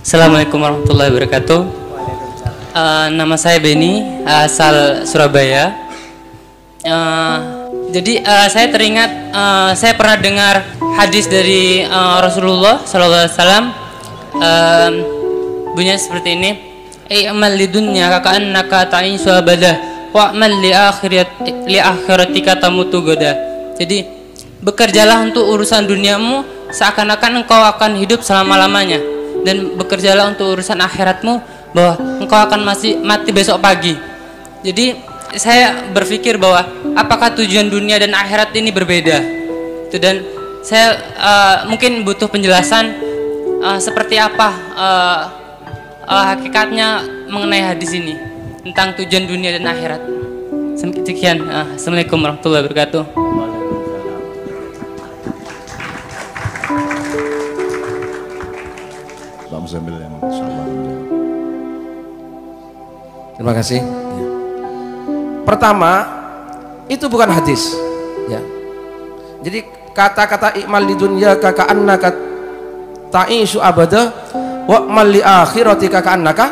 Assalamualaikum warahmatullahi wabarakatuh. Nama saya Beni, asal Surabaya. Saya teringat saya pernah dengar hadis dari Rasulullah SAW. Bunyinya seperti ini: "I'mal lidunya kaka'annaka ta'ishu abadah, wa'mal li akhiratika tamutu goda." Jadi bekerjalah untuk urusan duniamu seakan-akan engkau akan hidup selama-lamanya, dan bekerjalah untuk urusan akhiratmu bahwa engkau akan masih mati besok pagi. Jadi saya berpikir bahwa apakah tujuan dunia dan akhirat ini berbeda itu, dan saya mungkin butuh penjelasan seperti apa hakikatnya mengenai hadis ini tentang tujuan dunia dan akhirat. Sekian. Assalamualaikum warahmatullahi wabarakatuh. Terima kasih. Pertama, itu bukan hadis, ya. Jadi kata-kata i'mal lidunya kaka'annaka ta'ishu abada wa'mal li akhirati kaka'annaka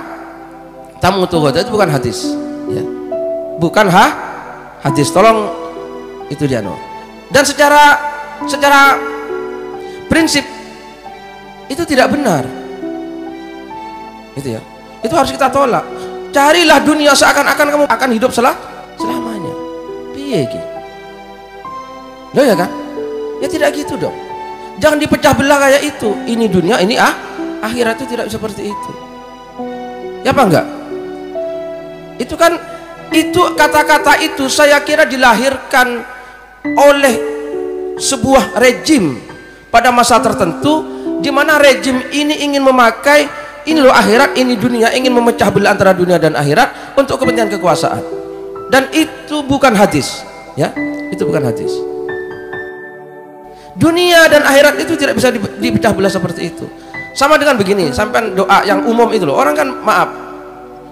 tamutu ghada, itu bukan hadis, ya. Bukan hadis. Tolong itu dia, no. Dan secara prinsip itu tidak benar. Itu ya. Itu harus kita tolak. Carilah dunia seakan-akan kamu akan hidup selamanya. Piye iki? Loh ya kan? Ya tidak gitu dong. Jangan dipecah belah kayak itu. Ini dunia, ini akhirat, itu tidak seperti itu. Ya apa enggak? Itu kan, itu kata-kata itu saya kira dilahirkan oleh sebuah rejim pada masa tertentu, di mana rejim ini ingin memakai ini loh akhirat, ini dunia, ingin memecah belah antara dunia dan akhirat untuk kepentingan kekuasaan. Dan itu bukan hadis, ya. Itu bukan hadis. Dunia dan akhirat itu tidak bisa dipecah belah seperti itu. Sama dengan begini, sampai doa yang umum itu loh. Orang kan, maaf,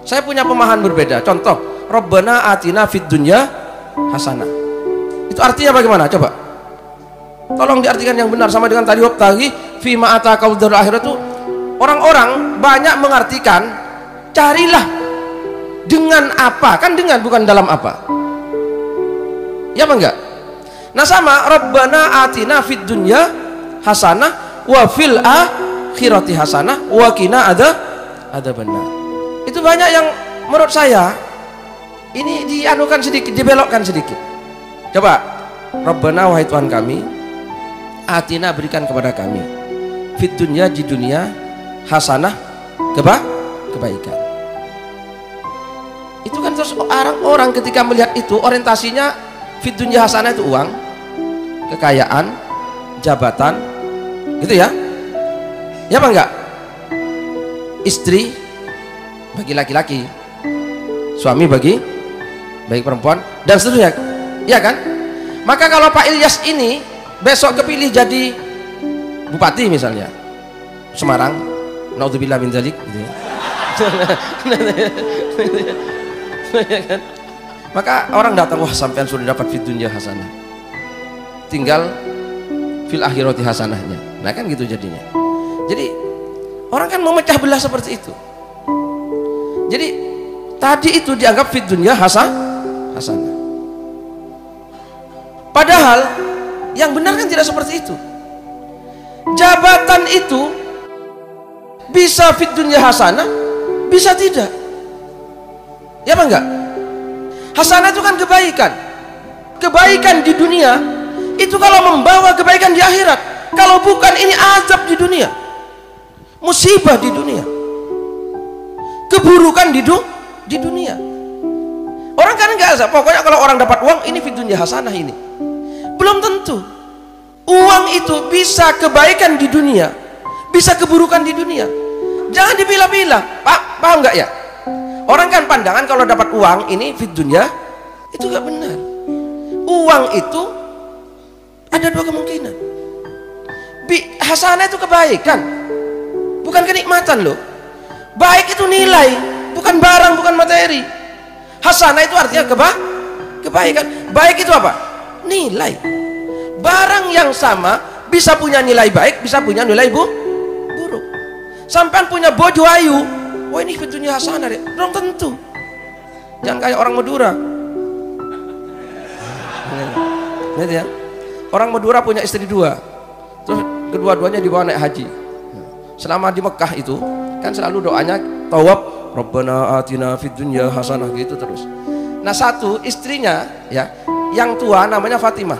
saya punya pemahaman berbeda. Contoh, Rabbana atina fid dunya hasanah. Itu artinya bagaimana? Coba tolong diartikan yang benar. Sama dengan tadi wabtaghi fima ataqal darul akhirat itu, orang-orang banyak mengartikan carilah dengan apa, kan dengan, bukan dalam apa. Ya apa enggak? Nah sama Rabbana atina fid dunya hasanah wa fil akhirati hasanah wa qina adzabannar. Itu banyak yang menurut saya ini dianukan sedikit, dibelokkan sedikit. Coba, Rabbana, wahai Tuhan kami, atina, berikan kepada kami, fid dunya, di dunia, hasanah, kebaikan. Itu kan terus orang ketika melihat itu orientasinya fid dunya hasanah itu uang, kekayaan, jabatan, gitu ya. Ya apa enggak? Istri bagi laki-laki, suami bagi perempuan, dan seterusnya. Ya kan? Maka kalau Pak Ilyas ini besok kepilih jadi bupati misalnya Semarang, naudzubillah min dzalik, gitu ya. Maka orang datang, wah sampean sudah dapat fid dunya hasanah, tinggal fil akhirati hasanahnya. Nah kan gitu jadinya. Jadi orang kan memecah belah seperti itu. Jadi tadi itu dianggap fid dunya hasanah. Padahal yang benar kan tidak seperti itu. Jabatan itu bisa fid dunya hasanah, bisa tidak. Ya apa enggak? Hasanah itu kan kebaikan. Kebaikan di dunia itu kalau membawa kebaikan di akhirat. Kalau bukan, ini azab di dunia, musibah di dunia, keburukan di dunia. Orang kan enggak azab. Pokoknya kalau orang dapat uang, ini fid dunya hasanah ini. Belum tentu. Uang itu bisa kebaikan di dunia, bisa keburukan di dunia. Jangan dipilah-pilah. Pak, paham nggak ya? Orang kan pandangan kalau dapat uang ini fid dunya, itu nggak benar. Uang itu ada dua kemungkinan. Hasanah itu kebaikan, bukan kenikmatan loh. Baik itu nilai, bukan barang, bukan materi. Hasanah itu artinya kebaikan. Baik itu apa? Nilai. Barang yang sama bisa punya nilai baik, bisa punya nilai buruk. Sampean punya bojo ayu, wah ini fid dunya hasanah deh. Belum tentu. Jangan kayak orang Madura. Lihat ya. Orang Madura punya istri 2. Terus kedua-duanya dibawa naik haji. Selama di Mekah itu kan selalu doanya tawab, Rabbana atina fid dunya hasanah gitu terus. Nah, satu istrinya ya, yang tua namanya Fatimah,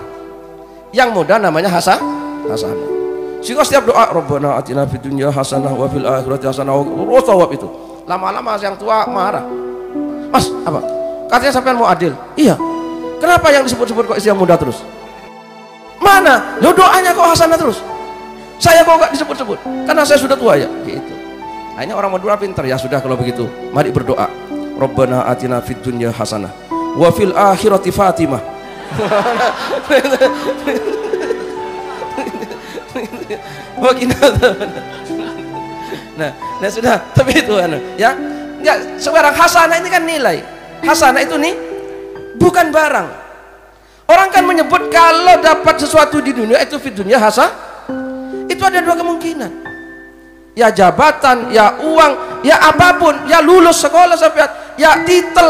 yang muda namanya Hasanah. Sehingga setiap doa Rabbana atina fid dunya hasanah wa fil akhirati hasanah wa tawab itu. Lama-lama yang tua marah. Mas, apa? Katanya sampean mau adil. Iya. Kenapa yang disebut-sebut kok istri yang muda terus? Mana? Lo doanya kok hasanah terus? Saya kok gak disebut-sebut? Karena saya sudah tua ya. Gitu. Nah, ini orang Madura pintar ya. Sudah kalau begitu, mari berdoa. Rabbana atina fid dunya hasanah wa fil akhirati Fatimah. Nah sudah, tapi itu ya. Enggak, sekarang hasanah ini kan nilai. Hasanah itu nih bukan barang. Orang kan menyebut kalau dapat sesuatu di dunia itu fid dunya hasanah. Itu ada 2 kemungkinan. Ya jabatan, ya uang, ya apapun, ya lulus sekolah sampai ya titel,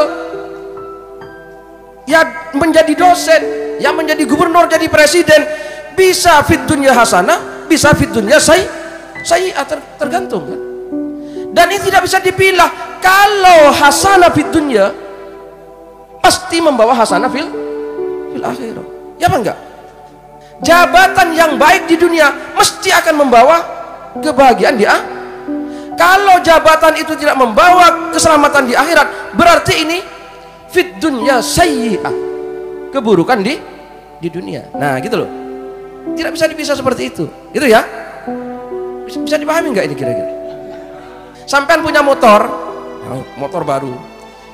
ya menjadi dosen, ya menjadi gubernur, jadi presiden, bisa fid dunya hasanah, bisa fid dunya sayyi'ah, tergantung kan. Dan ini tidak bisa dipilah. Kalau hasanah fid dunya pasti membawa hasanah fil akhirah. Ya apa enggak? Jabatan yang baik di dunia mesti akan membawa kebahagiaan di akhirat. Kalau jabatan itu tidak membawa keselamatan di akhirat, berarti ini fid dunya sayyi'ah, keburukan di dunia. Nah gitu loh, tidak bisa dipisah seperti itu. Itu ya, bisa dipahami nggak ini kira-kira? Sampean punya motor baru,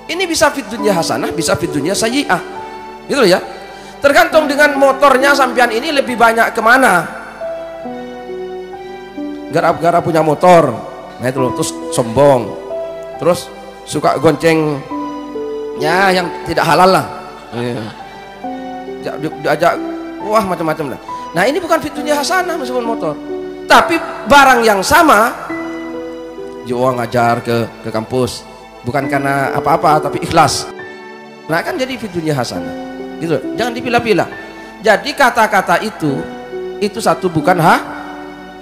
ini bisa fid dunya hasanah, bisa fid dunya sayyi'ah. Gitu loh ya, tergantung dengan motornya sampean ini lebih banyak kemana. Gara-gara punya motor, nah itu loh, terus sombong, terus suka gonceng ya yang tidak halal lah, diajak wah macam-macam lah. Nah ini bukan fid dunya hasanah meskipun motor, tapi barang yang sama juga ngajar ke kampus bukan karena apa-apa tapi ikhlas, nah kan jadi fid dunya hasanah gitu. Jangan dipilah-pilah. Jadi kata-kata itu satu bukan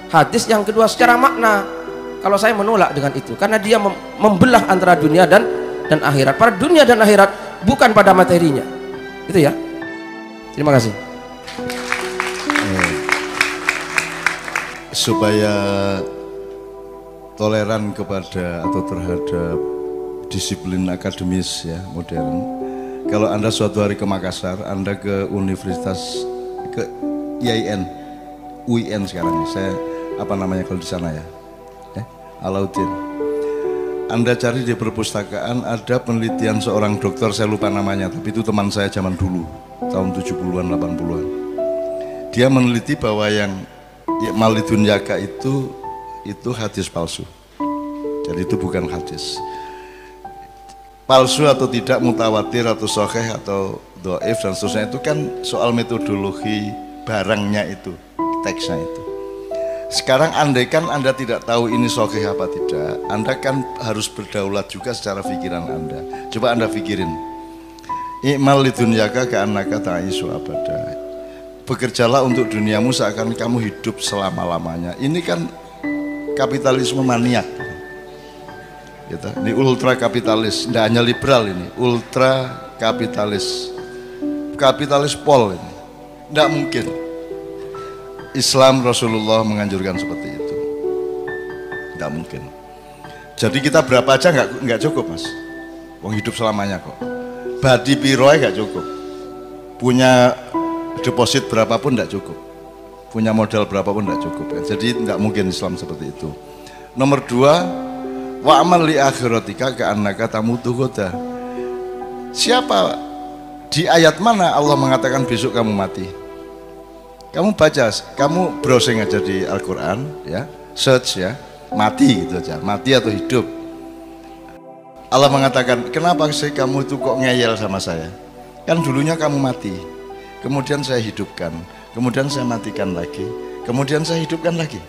hadis, yang kedua secara makna. Kalau saya menolak dengan itu karena dia membelah antara dunia dan akhirat. Pada dunia dan akhirat, bukan pada materinya. Itu ya. Terima kasih. Supaya toleran kepada atau terhadap disiplin akademis ya modern. Kalau Anda suatu hari ke Makassar, Anda ke Universitas, ke IAIN, UIN sekarang saya apa namanya kalau di sana ya, Alauddin. Anda cari di perpustakaan ada penelitian seorang dokter, saya lupa namanya, tapi itu teman saya zaman dulu, tahun 70-an 80-an. Dia meneliti bahwa yang malidun yaka itu hadis palsu. Jadi itu bukan hadis. Palsu atau tidak, mutawatir atau sahih atau dhaif dan seterusnya itu kan soal metodologi barangnya itu, teksnya itu. Sekarang andaikan Anda tidak tahu ini sahih apa tidak, Anda kan harus berdaulat juga secara pikiran Anda. Coba Anda pikirin. I'mal lidunyaka ka'annaka ta'ishu abada. Bekerjalah untuk duniamu seakan kamu hidup selama-lamanya. Ini kan kapitalisme maniak. Gitu. Ini ultra kapitalis, tidak hanya liberal ini, ultra kapitalis. Kapitalis pol ini. Tidak mungkin. Islam Rasulullah menganjurkan seperti itu. Tidak mungkin. Jadi kita berapa aja nggak cukup mas. Wong hidup selamanya kok. Badi piroy nggak cukup. Punya deposit berapapun nggak cukup. Punya modal berapapun nggak cukup. Ya. Jadi tidak mungkin Islam seperti itu. Nomor 2, wa amal li akhiratika ka'annaka tamutu ghadan. Siapa di ayat mana Allah mengatakan besok kamu mati? Kamu baca, kamu browsing aja di Al-Quran ya, search ya, mati gitu aja, mati atau hidup. Allah mengatakan, kenapa sih kamu itu kok ngeyel sama saya? Kan dulunya kamu mati, kemudian saya hidupkan, kemudian saya matikan lagi, kemudian saya hidupkan lagi.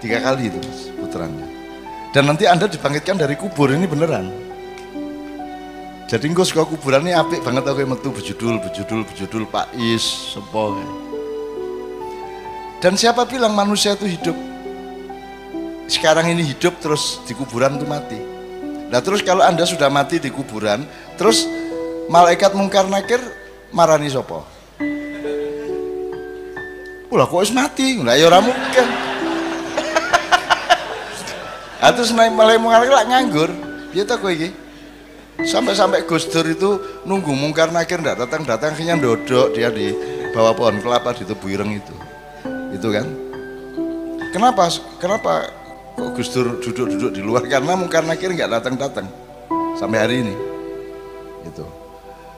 3 kali itu putarannya. Dan nanti Anda dibangkitkan dari kubur, ini beneran. Jadi engko saka kuburan ini apik banget aku metu bejudul Pak Is sepo. Dan siapa bilang manusia itu hidup? Sekarang ini hidup terus di kuburan itu mati. Nah terus kalau Anda sudah mati di kuburan, terus malaikat mungkar nakir marani sopo? Ulah kok wis mati, lah ya ora mungkin. Terus malaikat mungkar nakir lak nganggur. Piye to kowe iki? Sampai Gus Dur itu nunggu mungkar nakir ndak datang, akhirnya dodok dia di bawah pohon kelapa di Tebu Ireng itu kan. Kenapa kok Gus Dur duduk di luar? Karena mungkar nakir nggak datang sampai hari ini itu.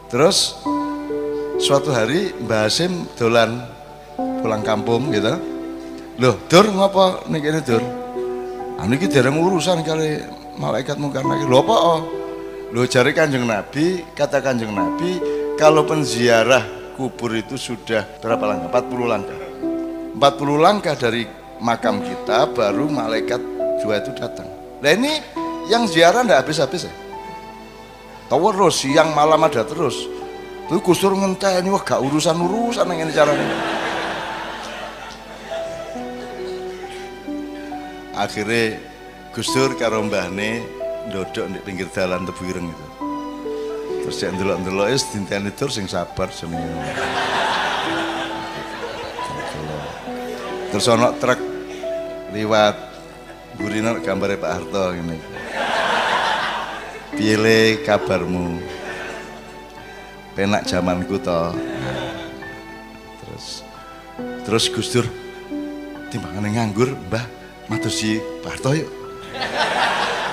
Terus suatu hari Mbah Hasim dolan pulang kampung gitu. Loh Dur ngapa nih kene Dur? Anu iki dereng urusan kali malaikat mungkar nakir. Lho apa? Loh jari Kanjeng Nabi, kata Kanjeng Nabi, kalau penziarah kubur itu sudah berapa langkah? 40 langkah. 40 langkah dari makam kita baru malaikat dua itu datang. Nah ini yang ziarah ndak habis-habis ya. Terus siang malam ada terus. Tuh Gus Dur ngenteni wah gak urusan yang ini caranya. Akhirnya Gus Dur karo mbahne dodok di pinggir dalan Tebu Ireng itu. Terus yang ndelok-ndelok wis dinteni tur sing sabar jenenge. Terus ana truk liwat gurine gambare Pak Harto ngene. Piye le kabarmu? Penak jamanku to. Terus Gus Dur timbangane nganggur, Mbah matur si Pak Harto yuk.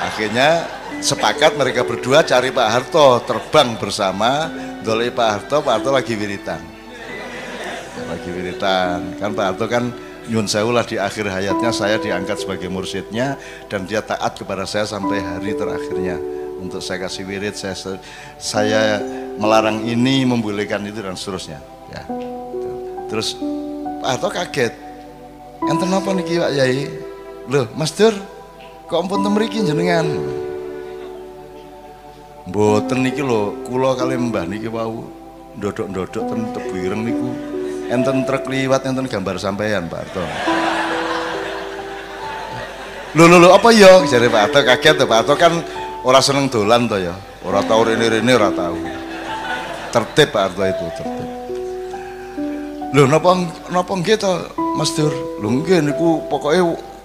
Akhirnya sepakat mereka berdua cari Pak Harto, terbang bersama dolei Pak Harto lagi wiritan kan. Pak Harto kan nyun sewu lah di akhir hayatnya saya diangkat sebagai mursyidnya dan dia taat kepada saya sampai hari terakhirnya untuk saya kasih wirid, saya melarang ini, membolehkan itu dan seterusnya ya. Terus Pak Harto kaget, enten napa niki Pak Yai? Loh Mas Dur kok ampun temriki jenengan? Mboten niki lho, kula kali mbah niki wau ndodok-ndodok ten Tebu Ireng niku enten truk liwat enten gambar sampean Pak Harto. Lho apa ya? Jare Pak Harto kaget to. Pak Harto kan ora seneng dolan to ya. Ora tau rene-rene ora tau. Tertib Pak Harto itu, tertib. Lho napa nggih to Mas Dur? Lho nggih niku pokoke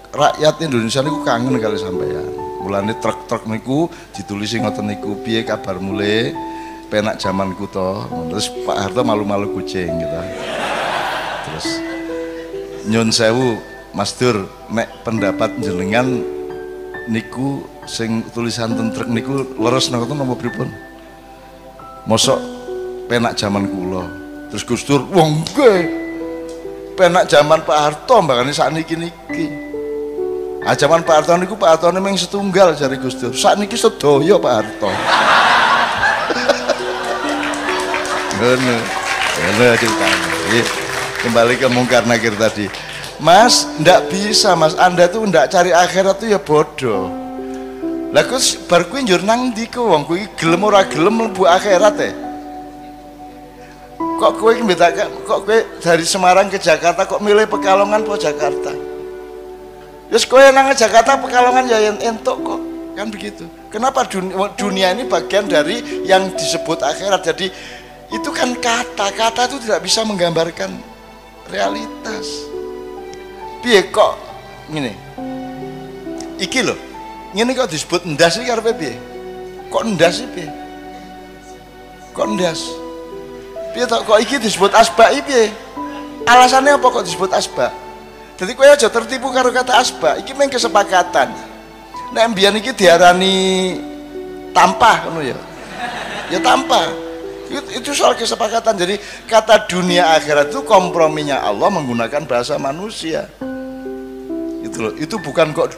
rakyat Indonesia niku kangen kali sampean. Mulane truk-truk niku ditulisi ngoten niku, piye kabar mule penak jamanku to. Terus Pak Harto malu-malu kucing gitu. Terus nyun sewu Mas Dur, nek pendapat jenengan niku sing tulisan ten truk niku leres napa pripun? Mosok penak jaman kula. Terus Gus Dur, wong nggih. Penak jaman Pak Harto mbakane sakniki niki. Zaman Pak Harto niku Pak Harto memang setunggal jari Gus Dur. Sakniki sedaya Pak Harto. Ngono ceritanya. Kembali ke mungkar nakir tadi. Mas, ndak bisa Mas, Anda tuh ndak cari akhirat tuh ya bodoh. Lah kus bar kuwi njur nang ndi ku wong kuwi gelem ora gelem mlebu akhirat Kok kowe kok kowe dari Semarang ke Jakarta kok milih Pekalongan po Jakarta? Terus kowe nang Jakarta Pekalongan ya entuk kok, kan begitu. Kenapa dunia ini bagian dari yang disebut akhirat. Jadi itu kan kata itu tidak bisa menggambarkan realitas. Piye kok ngene? Iki lho. Ngene kok disebut ndas iki karepe piye? Kok ndas iki piye? Kok ndas? Piye kok iki disebut asbak iki piye? Alasannya apa kok disebut asbak? Jadi kowe aja tertipu karo kata asbak, iki meng kesepakatan. Nek mbiyen iki diarani tampah ngono ya. Ya tampah. Itu soal kesepakatan. Jadi kata dunia akhirat itu komprominya Allah menggunakan bahasa manusia. Itu loh, itu bukan kok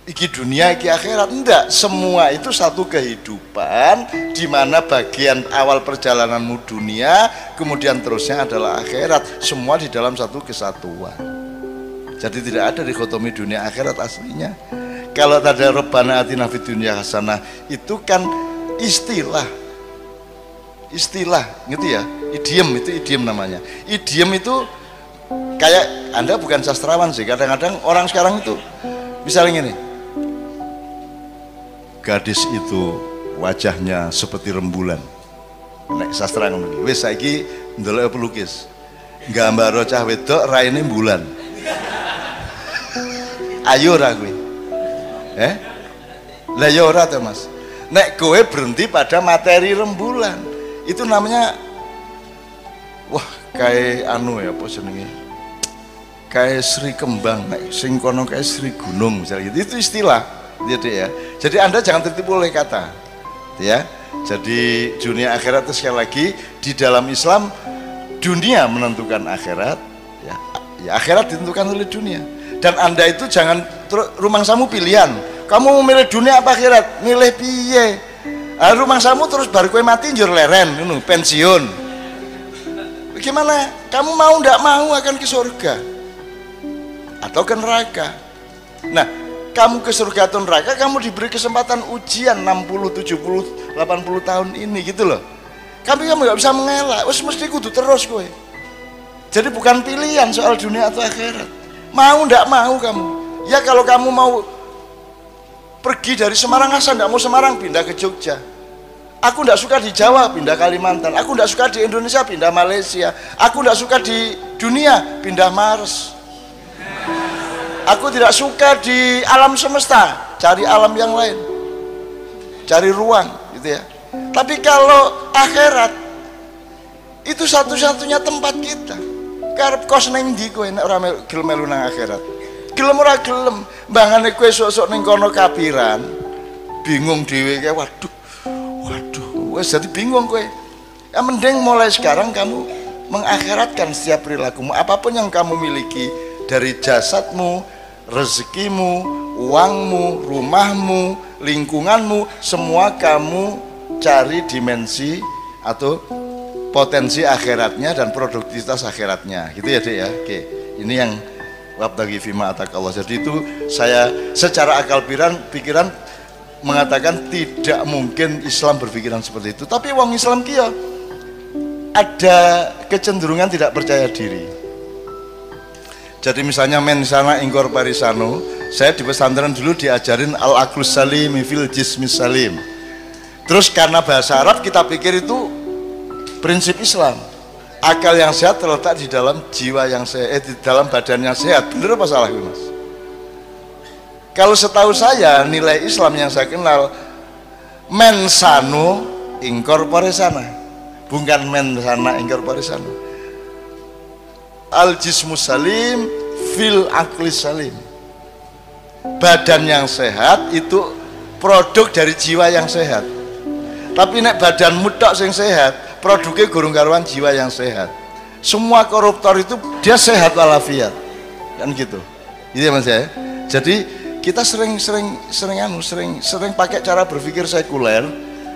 iki dunia iki akhirat, enggak. Semua itu satu kehidupan di mana bagian awal perjalananmu dunia, kemudian terusnya adalah akhirat. Semua di dalam satu kesatuan. Jadi tidak ada dikotomi dunia akhirat aslinya. Kalau tadi Rabbana atina fid dunya hasanah itu kan istilah, gitu ya, idiom, itu idiom namanya. Idiom itu kayak Anda bukan sastrawan sih, kadang-kadang orang sekarang itu misalnya gini, gadis itu wajahnya seperti rembulan, nek sastra ngono. Wis saiki ndelok pelukis, gambar cah wedok raine bulan. Ayo ora kowe? Lah ya ora to Mas. Nek kowe berhenti pada materi rembulan, itu namanya wah kayak anu ya apa jenenge? Kayak Sri Kembang, nek sing kono kayak Sri Gunung misalnya gitu. Itu istilah, gitu ya. Jadi Anda jangan tertipu oleh kata, ya. Jadi dunia akhirat itu sekali lagi di dalam Islam dunia menentukan akhirat, ya akhirat ditentukan oleh dunia. Dan Anda itu jangan rumangsamu pilihan. Kamu mau milih dunia apa akhirat? Milih piye? Rumangsamu terus baru kowe mati njur leren, pensiun. Bagaimana? Kamu mau ndak mau akan ke surga atau ke neraka? Nah, kamu ke surga atau neraka, kamu diberi kesempatan ujian 60, 70, 80 tahun ini gitu loh. Kamu nggak bisa mengelak, wes mesti kudu terus kowe. Jadi bukan pilihan soal dunia atau akhirat. Mau ndak mau kamu. Ya kalau kamu mau pergi dari Semarang, asal ndak mau Semarang, pindah ke Jogja. Aku ndak suka di Jawa, pindah Kalimantan. Aku ndak suka di Indonesia, pindah Malaysia. Aku ndak suka di dunia, pindah Mars. Aku tidak suka di alam semesta, cari alam yang lain, cari ruang, gitu ya. Tapi kalau akhirat itu satu-satunya tempat kita. Karep kos neng ndi kowe nek ora gelem melu nang akhirat. Gelem ora gelem, mbangane kowe sok-sok ning kono kapiran, bingung dhewe kae, waduh, wis jadi bingung kowe. Ya mending mulai sekarang kamu mengakhiratkan setiap perilakumu, apapun yang kamu miliki, dari jasadmu, rezekimu, uangmu, rumahmu, lingkunganmu, semua kamu cari dimensi atau potensi akhiratnya dan produktivitas akhiratnya, gitu ya Dek ya. Oke, ini yang wabtaghi fima atakallah. Jadi itu saya secara akal pikiran mengatakan tidak mungkin Islam berpikiran seperti itu. Tapi wong Islam kia ada kecenderungan tidak percaya diri. Jadi misalnya men sana ingkor parisano, saya di pesantren dulu diajarin al-aqlus salim fil jismis salim. Terus karena bahasa Arab kita pikir itu prinsip Islam, akal yang sehat terletak di dalam jiwa yang sehat, di dalam badan yang sehat. Bener apa salah Mas? Kalau setahu saya nilai Islam yang saya kenal men sano incorpore sana, bukan men sana incorpore sana. Al jismus salim fil aqlis salim. Badan yang sehat itu produk dari jiwa yang sehat. Tapi nek badan mutok sing sehat, produknya gurung karuan jiwa yang sehat. Semua koruptor itu dia sehat walafiat, kan gitu. Gitu ya Mas ya. Jadi kita sering pakai cara berpikir sekuler.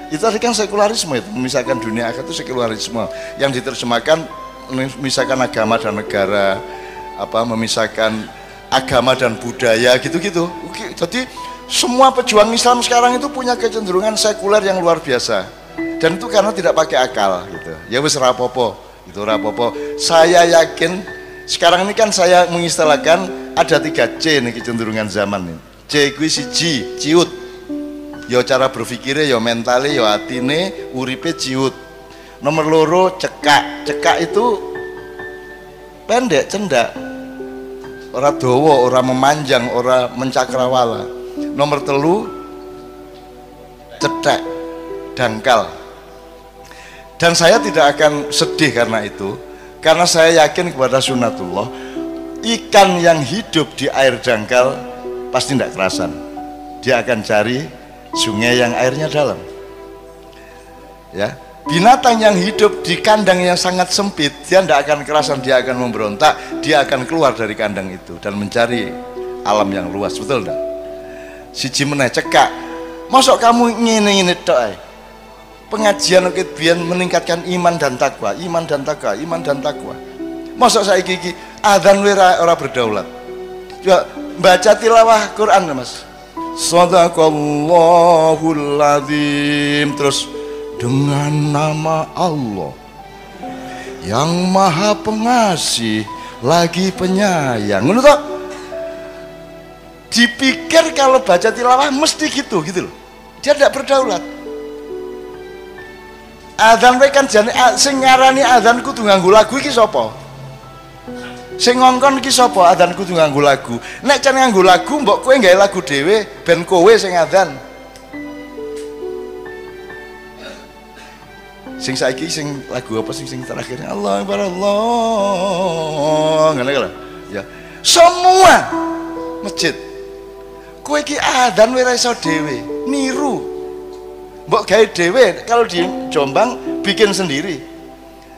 Itu tadi kan sekularisme itu, memisahkan dunia akhirat itu sekularisme yang diterjemahkan memisahkan agama dan negara, memisahkan agama dan budaya gitu-gitu. Oke, jadi semua pejuang Islam sekarang itu punya kecenderungan sekuler yang luar biasa. Dan itu karena tidak pakai akal gitu. Ya wis rapopo, itu rapopo. Saya yakin sekarang ini kan saya mengistilahkan ada 3C nih kecenderungan zaman ini. C kuwi siji, ciut. Ya cara berpikirnya, ya mentalnya, ya atine, uripe ciut. Nomor loro cekak. Cekak itu pendek, cendak. Ora dawa, ora memanjang, ora mencakrawala. Nomor telu cetek, dangkal. Dan saya tidak akan sedih karena itu, karena saya yakin kepada sunnatullah, ikan yang hidup di air dangkal pasti tidak kerasan. Dia akan cari sungai yang airnya dalam. Ya, binatang yang hidup di kandang yang sangat sempit, dia tidak akan kerasan, dia akan memberontak, dia akan keluar dari kandang itu dan mencari alam yang luas, betul enggak? Siji meneh cekak. Mosok kamu ngene-ngene tok ae. Pengajian biyen meningkatkan iman dan takwa, iman dan takwa, iman dan takwa. Mosok saiki iki adzan ora berdaulat. Coba baca tilawah Quran Mas. Shadaqallahul adzim. Terus dengan nama Allah yang maha pengasih lagi penyayang. Ngono toh? Dipikir kalau baca tilawah mesti gitu loh. Dia tidak berdaulat. Adzan wae kan jane sing ngarani adzan kudu nganggo lagu iki sapa? Sing ngongkon iki sapa adzan kudu nganggo lagu. Nek jan nganggo lagu mbok kowe gawe lagu dhewe ben kowe sing adzan. Sing saiki sing lagu apa sing terakhir? Allah Akbar Allah. Ngene lho. Ya. Semua masjid. Kowe iki adzan wae ora iso dhewe, niru. Mbok gawe dhewe, kalau di Jombang bikin sendiri.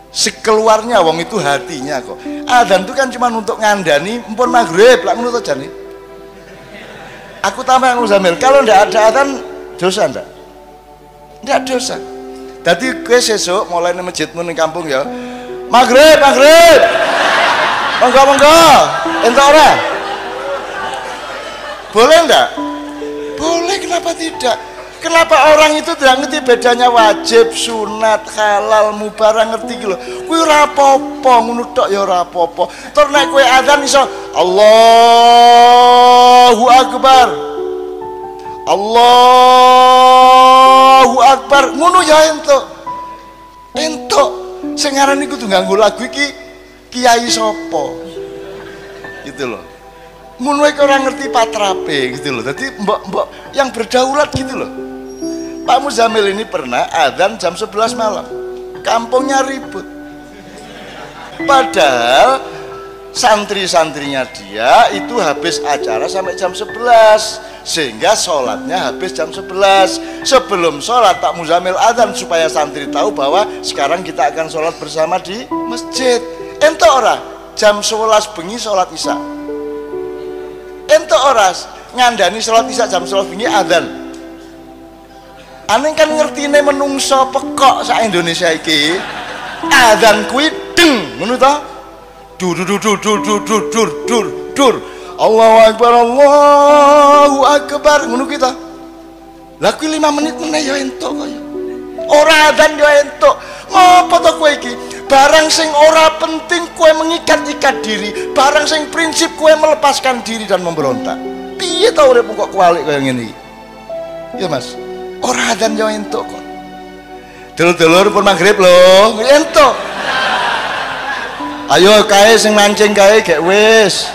Sekeluarnya wong itu hatinya kok. Adzan itu kan cuma untuk ngandani mpun maghrib lah ngono to jane. Aku tambah yang Muzamil, kalau ndak ada adzan dosa ndak? Ndak dosa. Dadi kowe sesuk mulai nang masjidmu ning kampung ya. Maghrib. Monggo. Entuk ora? Boleh ndak? Boleh, kenapa tidak? Kenapa orang itu tidak ngerti bedanya wajib, sunat, halal, mubarah, ngerti gitu? Kuwi ora apa-apa, ngono tok ya ora apa-apa. Tur nek kowe adzan iso Allahu Akbar. Allahu Akbar. Ngono ya entuk. Entuk. Sing ngarani kudu nganggo lagu iki kiai sapa? Gitu loh. Ngono iki ora ngerti patrape gitu loh. Dadi mbok yang berdaulat gitu loh. Pak Muzamil ini pernah adzan jam 11 malam. Kampungnya ribut. Padahal santri-santrinya dia itu habis acara sampai jam 11, sehingga sholatnya habis jam 11. Sebelum sholat Pak Muzamil adzan supaya santri tahu bahwa sekarang kita akan sholat bersama di masjid. Ento ora jam 11 bengi sholat isya. Ento ora ngandani sholat isya jam 11 bengi adzan. Aneh kan ngertine menungso pekok sak Indonesia iki. Adzan kuwi deng ngono to. Dur. Allahu Akbar ngono ki to. Lah kuwi 5 menit meneh ya entuk kaya. Ora adzan ya entuk. Ngopo to kowe iki? Barang sing ora penting kowe mengikat-ikat diri, barang sing prinsip kowe melepaskan diri dan memberontak. Piye to uripmu kok kualik kaya ngene iki? Ya Mas. Ora adzan yo entuk kok. Dulur-dulur pun maghrib lho, entuk. Ayo kae sing mancing kae gek wis.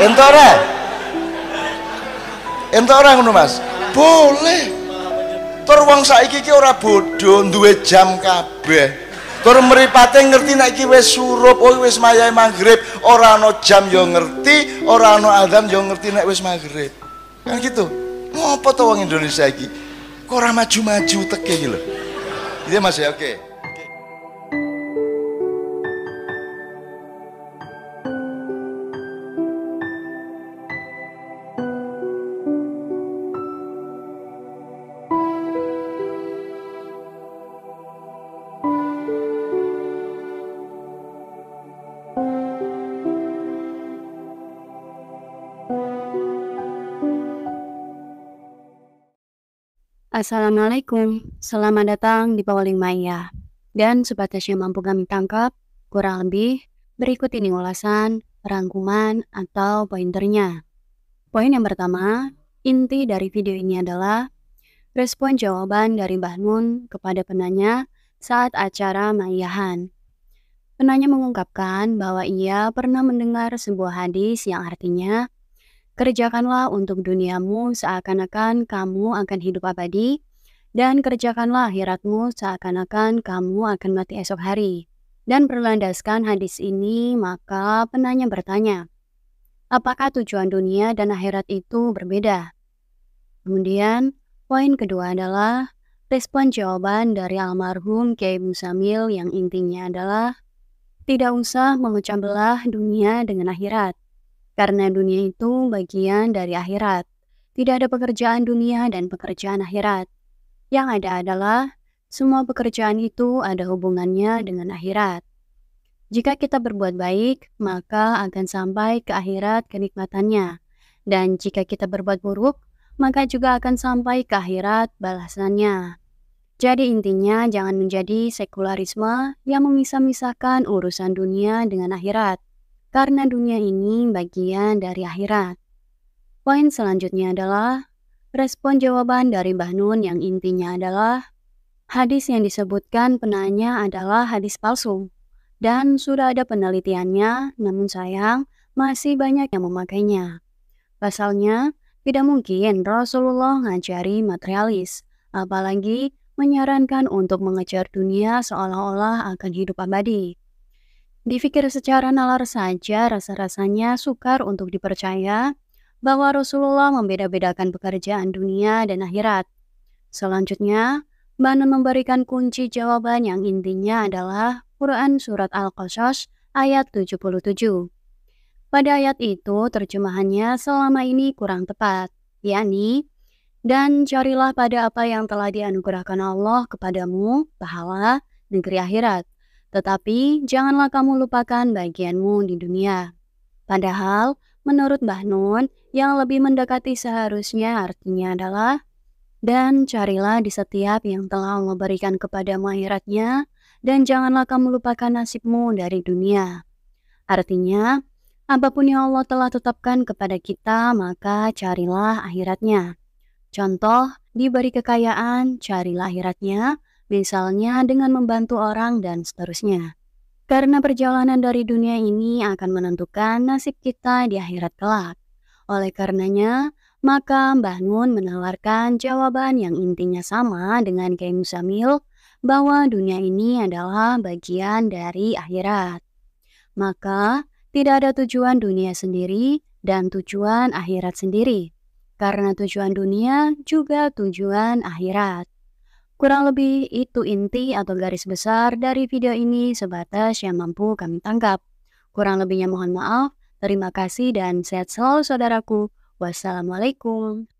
Entuk ora? Entuk ora ngono Mas? Boleh. Tur wong saiki iki ora bodoh, duwe jam kabeh. Tur mripate ngerti nek iki wis surup, oh wis mayahe maghrib, ora ana jam yo ngerti, ora ana adzan yo ngerti nek wis maghrib. Kan gitu. Ngopo to wong Indonesia iki? Kok ora maju-maju teke iki lho. Iya Mas ya, oke. Assalamualaikum, selamat datang di Pauling Maya. Dan sebatas yang mampu kami tangkap, kurang lebih berikut ini ulasan, rangkuman, atau pointernya. Poin yang pertama, inti dari video ini adalah respon jawaban dari Mbah Nun kepada penanya saat acara Maiyahan. Penanya mengungkapkan bahwa ia pernah mendengar sebuah hadis yang artinya, kerjakanlah untuk duniamu seakan-akan kamu akan hidup abadi, dan kerjakanlah akhiratmu seakan-akan kamu akan mati esok hari. Dan berlandaskan hadis ini, maka penanya bertanya, apakah tujuan dunia dan akhirat itu berbeda? Kemudian, poin kedua adalah respon jawaban dari almarhum Kiai Muzamil yang intinya adalah, tidak usah memecah belah dunia dengan akhirat. Karena dunia itu bagian dari akhirat. Tidak ada pekerjaan dunia dan pekerjaan akhirat. Yang ada adalah semua pekerjaan itu ada hubungannya dengan akhirat. Jika kita berbuat baik, maka akan sampai ke akhirat kenikmatannya. Dan jika kita berbuat buruk, maka juga akan sampai ke akhirat balasannya. Jadi intinya jangan menjadi sekularisme yang memisah-misahkan urusan dunia dengan akhirat, karena dunia ini bagian dari akhirat. Poin selanjutnya adalah respon jawaban dari Mbah Nun yang intinya adalah hadis yang disebutkan penanya adalah hadis palsu, dan sudah ada penelitiannya, namun sayang masih banyak yang memakainya. Pasalnya, tidak mungkin Rasulullah ngajari materialis, apalagi menyarankan untuk mengejar dunia seolah-olah akan hidup abadi. Dipikir secara nalar saja rasa-rasanya sukar untuk dipercaya bahwa Rasulullah membeda-bedakan pekerjaan dunia dan akhirat. Selanjutnya, Mbah Nun memberikan kunci jawaban yang intinya adalah Quran Surat Al-Qasas ayat 77. Pada ayat itu terjemahannya selama ini kurang tepat, yakni, dan carilah pada apa yang telah dianugerahkan Allah kepadamu, pahala, negeri akhirat. Tetapi janganlah kamu lupakan bagianmu di dunia. Padahal, menurut Mbah Nun, yang lebih mendekati seharusnya artinya adalah, dan carilah di setiap yang telah Allah berikan kepadamu akhiratnya, dan janganlah kamu lupakan nasibmu dari dunia. Artinya, apapun yang Allah telah tetapkan kepada kita, maka carilah akhiratnya. Contoh, diberi kekayaan, carilah akhiratnya, misalnya dengan membantu orang dan seterusnya. Karena perjalanan dari dunia ini akan menentukan nasib kita di akhirat kelak. Oleh karenanya, maka Mbah Nun menawarkan jawaban yang intinya sama dengan Kiai Musamil, bahwa dunia ini adalah bagian dari akhirat. Maka, tidak ada tujuan dunia sendiri dan tujuan akhirat sendiri. Karena tujuan dunia juga tujuan akhirat. Kurang lebih itu inti atau garis besar dari video ini sebatas yang mampu kami tangkap. Kurang lebihnya mohon maaf. Terima kasih dan sehat selalu saudaraku. Wassalamualaikum.